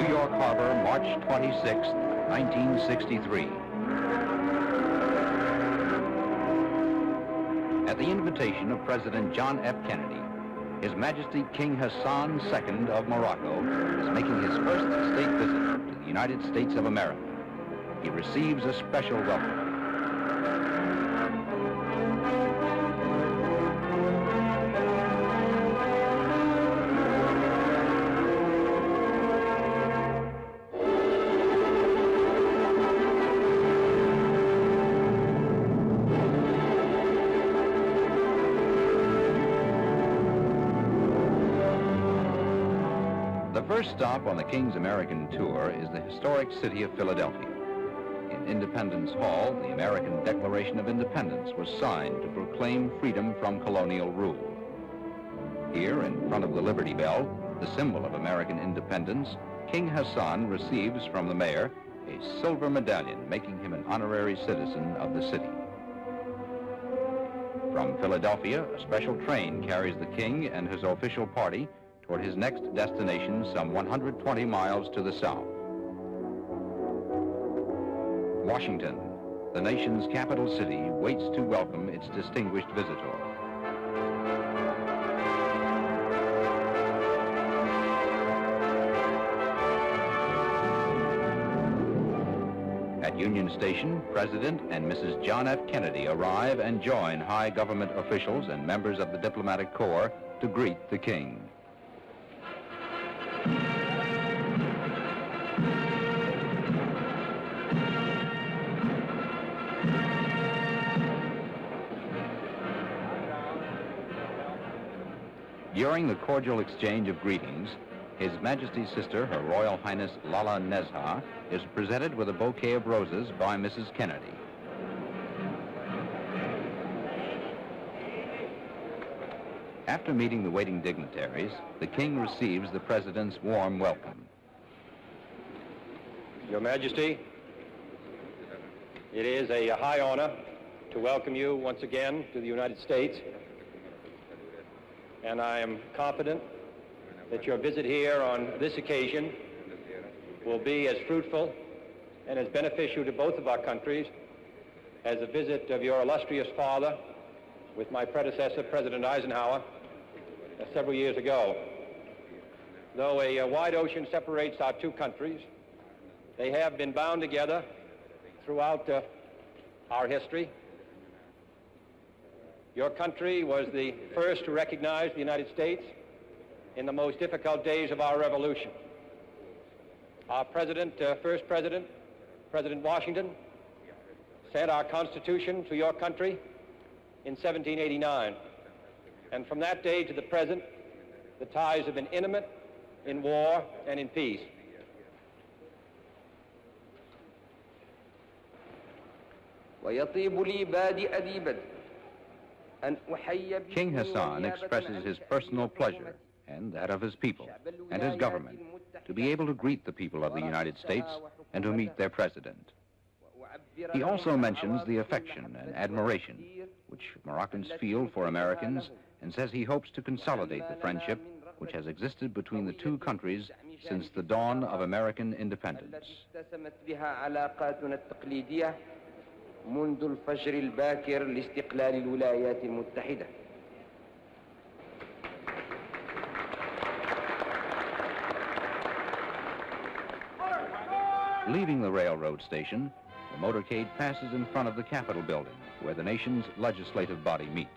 New York Harbor, March 26, 1963. At the invitation of President John F. Kennedy, His Majesty King Hassan II of Morocco is making his first state visit to the United States of America. He receives a special welcome. The first stop on the King's American tour is the historic city of Philadelphia. In Independence Hall, the American Declaration of Independence was signed to proclaim freedom from colonial rule. Here, in front of the Liberty Bell, the symbol of American independence, King Hassan receives from the mayor a silver medallion, making him an honorary citizen of the city. From Philadelphia, a special train carries the King and his official party toward his next destination some 120 miles to the south. Washington, the nation's capital city, waits to welcome its distinguished visitor. At Union Station, President and Mrs. John F. Kennedy arrive and join high government officials and members of the diplomatic corps to greet the King. During the cordial exchange of greetings, His Majesty's sister, Her Royal Highness Lala Nezha, is presented with a bouquet of roses by Mrs. Kennedy. After meeting the waiting dignitaries, the King receives the President's warm welcome. Your Majesty, it is a high honor to welcome you once again to the United States, and I am confident that your visit here on this occasion will be as fruitful and as beneficial to both of our countries as the visit of your illustrious father with my predecessor, President Eisenhower, several years ago. Though a wide ocean separates our two countries, they have been bound together throughout our history. Your country was the first to recognize the United States in the most difficult days of our revolution. Our first president, President Washington, sent our Constitution to your country in 1789. And from that day to the present, the ties have been intimate in war and in peace. King Hassan expresses his personal pleasure and that of his people and his government to be able to greet the people of the United States and to meet their president. He also mentions the affection and admiration which Moroccans feel for Americans and says he hopes to consolidate the friendship which has existed between the two countries since the dawn of American independence. منذ الفجر الباكر لاستقلال الولايات المتحدة. Leaving the railroad station, the motorcade passes in front of the Capitol building, where the nation's legislative body meets.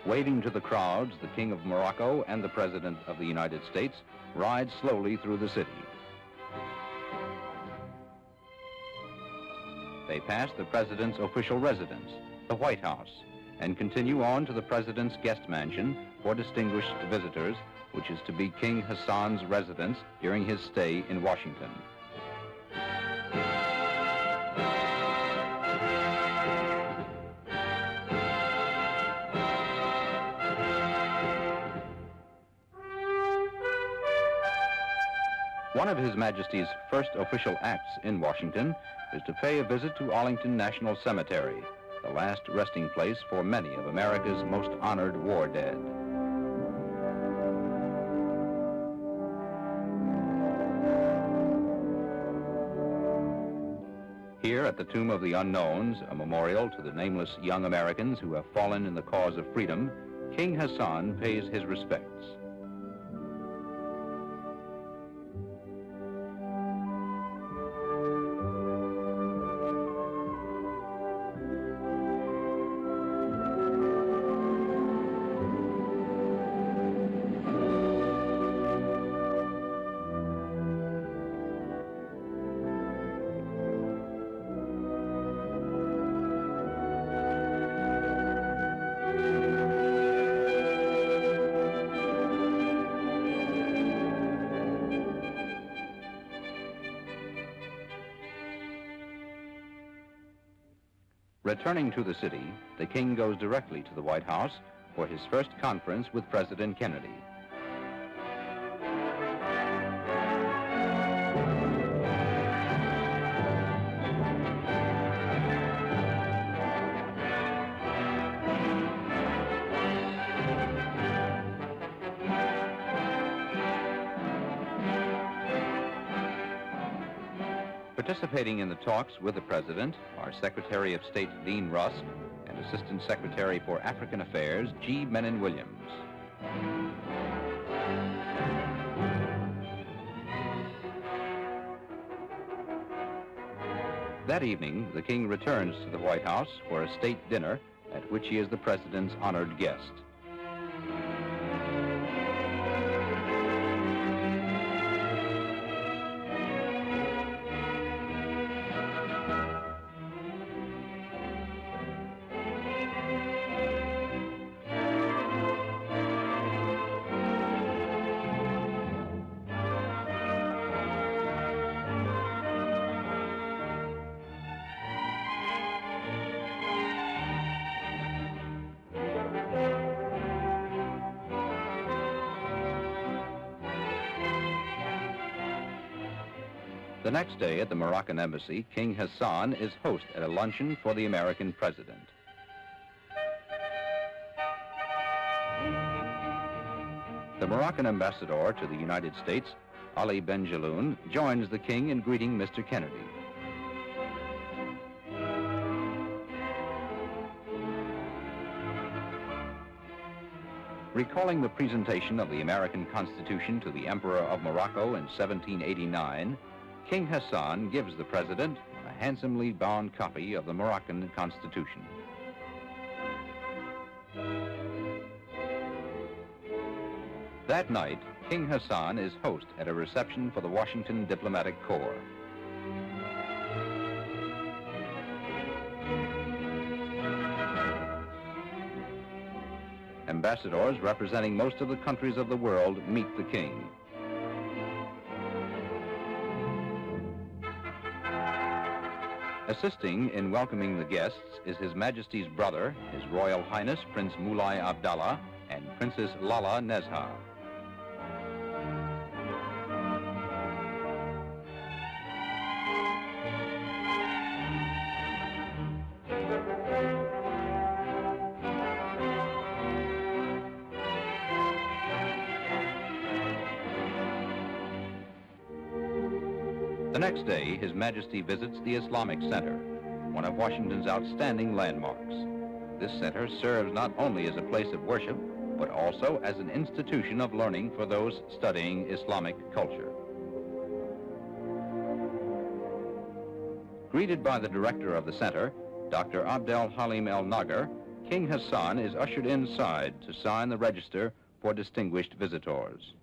Waving to the crowds, the King of Morocco and the President of the United States ride slowly through the city. They pass the President's official residence, the White House, and continue on to the President's guest mansion for distinguished visitors, which is to be King Hassan's residence during his stay in Washington. One of His Majesty's first official acts in Washington is to pay a visit to Arlington National Cemetery, the last resting place for many of America's most honored war dead. at the Tomb of the Unknowns, a memorial to the nameless young Americans who have fallen in the cause of freedom, King Hassan pays his respects. Returning to the city, the king goes directly to the White House for his first conference with President Kennedy. Participating in the talks with the President are Secretary of State Dean Rusk and Assistant Secretary for African Affairs G. Menon Williams. That evening, the king returns to the White House for a state dinner at which he is the President's honored guest. The next day at the Moroccan embassy, King Hassan is host at a luncheon for the American president. The Moroccan ambassador to the United States, Ali Benjaloun, joins the king in greeting Mr. Kennedy. Recalling the presentation of the American Constitution to the Emperor of Morocco in 1789, King Hassan gives the president a handsomely bound copy of the Moroccan Constitution. That night, King Hassan is host at a reception for the Washington Diplomatic Corps. Ambassadors representing most of the countries of the world meet the king. Assisting in welcoming the guests is His Majesty's brother, His Royal Highness Prince Moulay Abdallah and Princess Lala Nezha. The next day, His Majesty visits the Islamic Center, one of Washington's outstanding landmarks. This center serves not only as a place of worship, but also as an institution of learning for those studying Islamic culture. Greeted by the director of the center, Dr. Abdel Halim El Nagar, King Hassan is ushered inside to sign the register for distinguished visitors.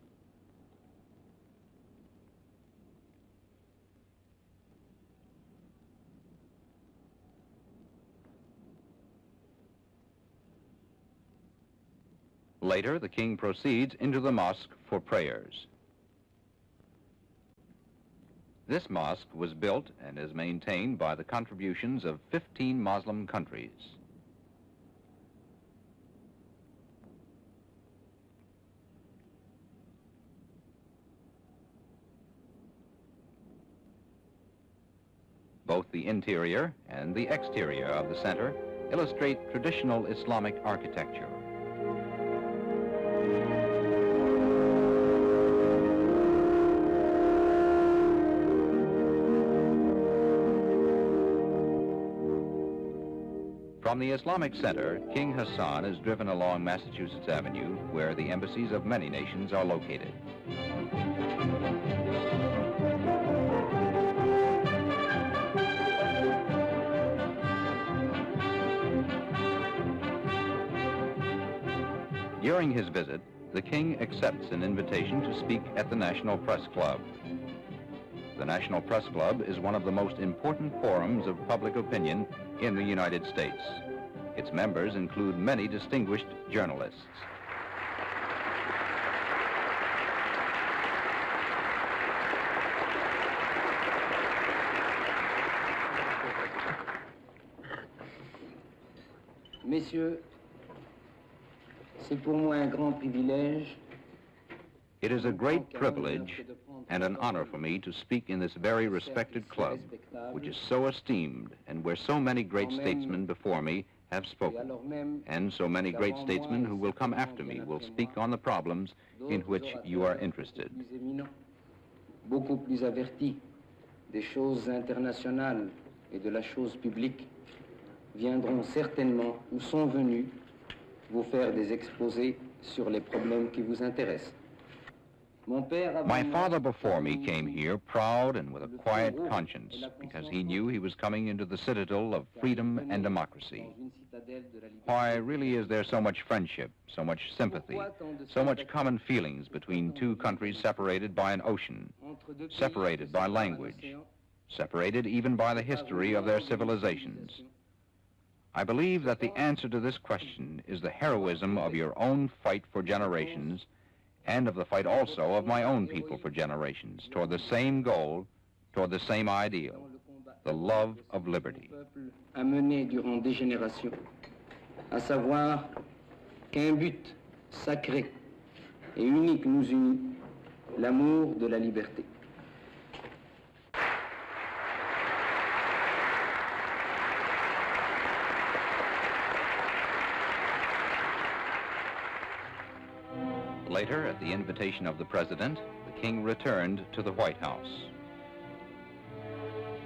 Later, the king proceeds into the mosque for prayers. This mosque was built and is maintained by the contributions of 15 Muslim countries. Both the interior and the exterior of the center illustrate traditional Islamic architecture. From the Islamic Center, King Hassan is driven along Massachusetts Avenue, where the embassies of many nations are located. During his visit, the King accepts an invitation to speak at the National Press Club. The National Press Club is one of the most important forums of public opinion in the United States. Its members include many distinguished journalists. Messieurs, c'est pour moi un grand privilège. It is a great privilege and an honor for me to speak in this very respected club, which is so esteemed and where so many great statesmen before me have spoken, and so many great statesmen who will come after me will speak on the problems in which you are interested. Beaucoup plus avertis des choses internationales et de la chose publique viendront certainement ou sont venus vous faire des exposés sur les problèmes qui vous intéressent. My father before me came here proud and with a quiet conscience because he knew he was coming into the citadel of freedom and democracy. Why really is there so much friendship, so much sympathy, so much common feelings between two countries separated by an ocean, separated by language, separated even by the history of their civilizations? I believe that the answer to this question is the heroism of your own fight for generations and of the fight also of my own people for generations toward the same goal, toward the same ideal, the love of liberty. A mené durant des générations, à savoir qu'un but sacré et unique nous unit, l'amour de la liberté. Later, at the invitation of the President, the King returned to the White House.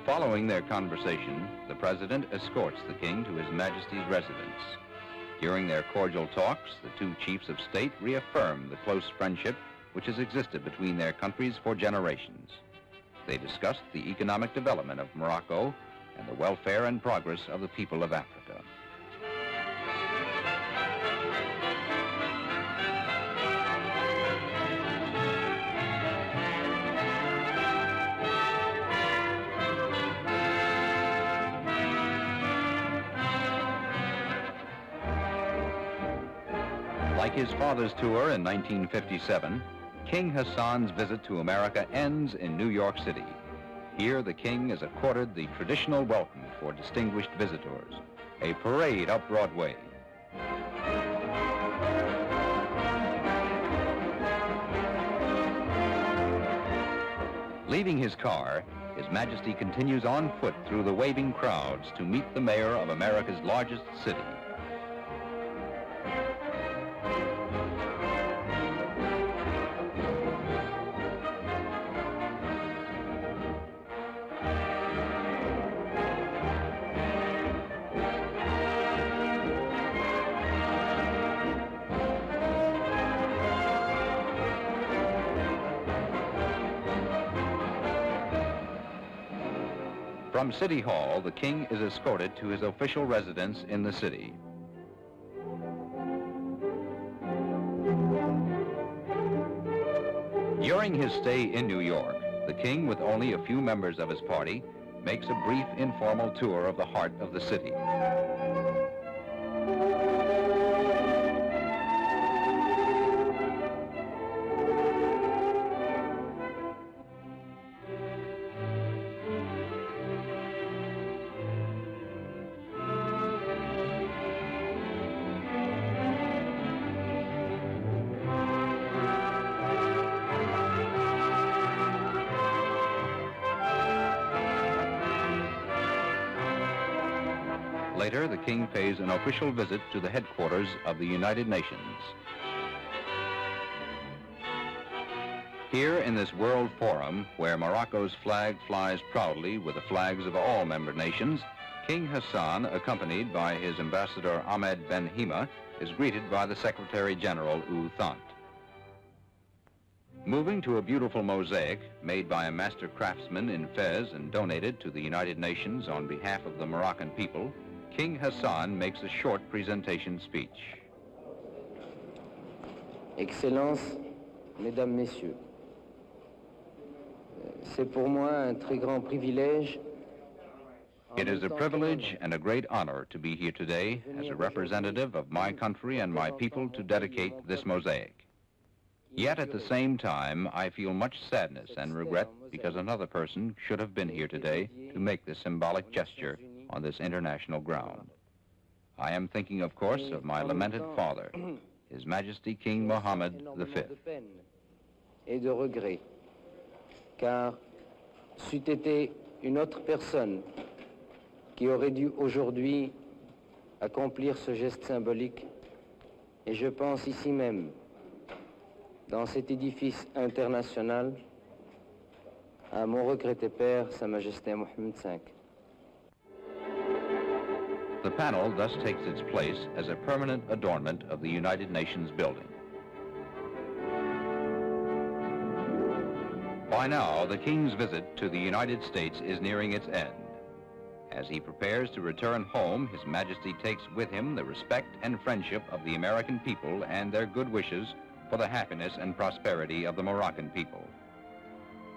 Following their conversation, the President escorts the King to His Majesty's residence. During their cordial talks, the two chiefs of state reaffirm the close friendship which has existed between their countries for generations. They discussed the economic development of Morocco and the welfare and progress of the people of Africa. Like his father's tour in 1957, King Hassan's visit to America ends in New York City. Here, the King is accorded the traditional welcome for distinguished visitors, a parade up Broadway. Leaving his car, His Majesty continues on foot through the waving crowds to meet the mayor of America's largest city. From City Hall, the King is escorted to his official residence in the city. During his stay in New York, the King, with only a few members of his party, makes a brief informal tour of the heart of the city. Later, the King pays an official visit to the headquarters of the United Nations. Here in this World Forum, where Morocco's flag flies proudly with the flags of all member nations, King Hassan, accompanied by his ambassador Ahmed Ben Hima, is greeted by the Secretary General U Thant. Moving to a beautiful mosaic made by a master craftsman in Fez and donated to the United Nations on behalf of the Moroccan people, King Hassan makes a short presentation speech. Excellences, Mesdames, Messieurs, c'est pour moi un très grand privilège. It is a privilege and a great honor to be here today as a representative of my country and my people to dedicate this mosaic. Yet at the same time, I feel much sadness and regret because another person should have been here today to make this symbolic gesture on this international ground. I am thinking, of course, of my lamented father, His Majesty King Mohammed V. Et de regret, car c'eût été une autre personne qui aurait dû aujourd'hui accomplir ce geste symbolique, et je pense ici même, dans cet édifice international, à mon regretté père, Sa Majesté Mohammed V. The panel thus takes its place as a permanent adornment of the United Nations building. By now, the King's visit to the United States is nearing its end. As he prepares to return home, His Majesty takes with him the respect and friendship of the American people and their good wishes for the happiness and prosperity of the Moroccan people.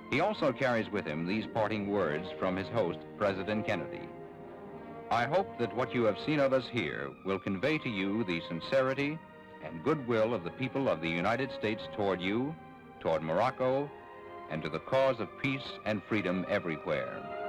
He also carries with him these parting words from his host, President Kennedy. I hope that what you have seen of us here will convey to you the sincerity and goodwill of the people of the United States toward you, toward Morocco, and to the cause of peace and freedom everywhere.